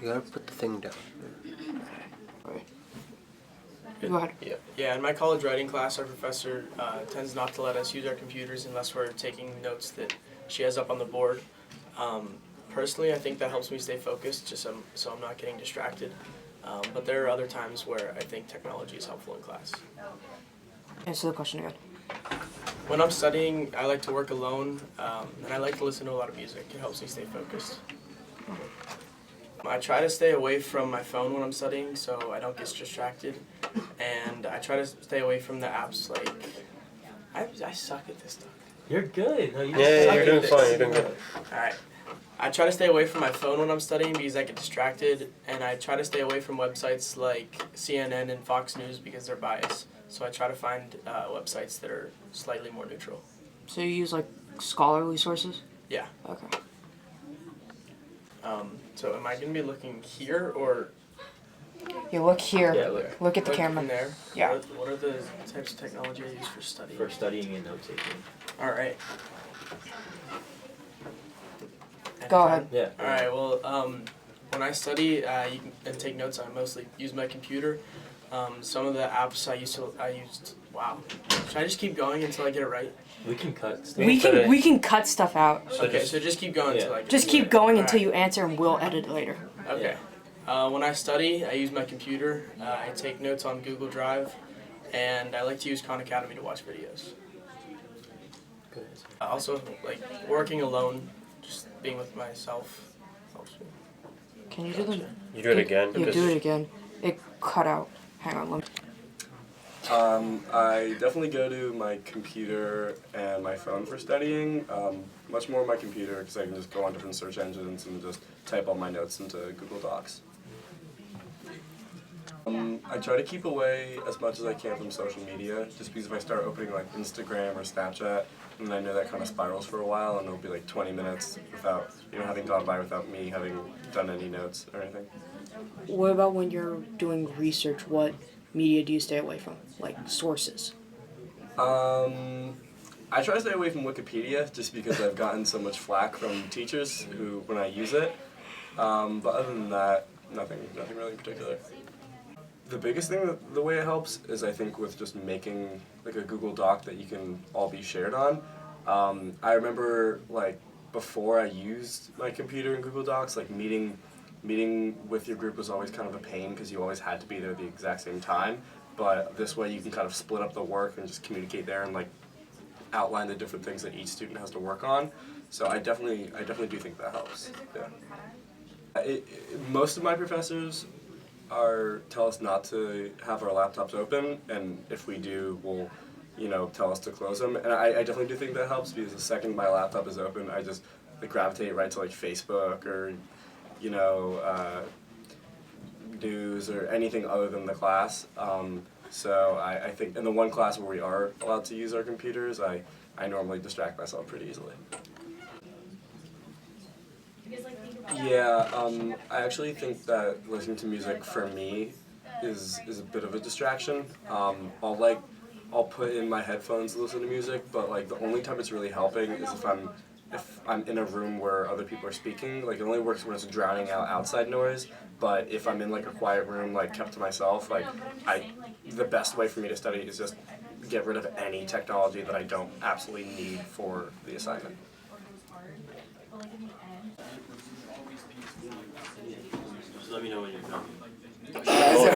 You gotta put the thing down. Alright. Go ahead. Yeah, in my college writing class, our professor tends not to let us use our computers unless we're taking notes that she has up on the board. Personally, I think that helps me stay focused, just so I'm not getting distracted. But there are other times where I think technology is helpful in class. Answer the question again. When I'm studying, I like to work alone, and I like to listen to a lot of music. It helps me stay focused. I try to stay away from my phone when I'm studying so I don't get distracted, and I try to stay away from the apps like, I suck at this stuff. You're good. No, You're doing fine, you're doing good. Alright. I try to stay away from my phone when I'm studying because I get distracted, and I try to stay away from websites like CNN and Fox News because they're biased. So I try to find websites that are slightly more neutral. So you use like scholarly sources? Yeah. Okay. So am I going to be looking here or Yeah, look here. Yeah, look. Look at the look camera. in there? Yeah. What are the types of technology I use for studying? For studying and note taking. Alright. Go ahead. Yeah. Alright, well, when I study and take notes, I mostly use my computer. Some of the apps I used, wow. Should I just keep going until I get it right? We can cut stuff. We can cut stuff out. Okay, so just keep going until I get Just it keep right. going Alright. until you answer and we'll edit it later. Okay. When I study, I use my computer. I take notes on Google Drive, and I like to use Khan Academy to watch videos. Good. Also, like, working alone, just being with myself helps me. Can you do them? You do it again? You do it again. It cut out. Hang on, let me. I definitely go to my computer and my phone for studying. Much more my computer because I can just go on different search engines and just type all my notes into Google Docs. I try to keep away as much as I can from social media, just because if I start opening like Instagram or Snapchat, then I know that kind of spirals for a while, and it'll be like 20 minutes without, having gone by without me having done any notes or anything. What about when you're doing research? What media do you stay away from? Like sources? I try to stay away from Wikipedia just because I've gotten so much flack from teachers when I use it. But other than that, nothing really in particular. The biggest thing, the way it helps, is I think with just making like a Google Doc that you can all be shared on. I remember like before I used my computer in Google Docs, like meeting with your group was always kind of a pain because you always had to be there at the exact same time. But this way you can kind of split up the work and just communicate there and like outline the different things that each student has to work on. So I definitely do think that helps. Yeah. Most of my professors tell us not to have our laptops open, and if we do, will tell us to close them. And I definitely do think that helps because the second my laptop is open, I just gravitate right to like Facebook or news or anything other than the class. So I think in the one class where we are allowed to use our computers, I normally distract myself pretty easily. Yeah, I actually think that listening to music for me is a bit of a distraction. I'll put in my headphones to listen to music, but like the only time it's really helping is if I'm in a room where other people are speaking. Like it only works when it's drowning out outside noise. But if I'm in like a quiet room, like kept to myself, the best way for me to study is just get rid of any technology that I don't absolutely need for the assignment. Just let me know when you're done.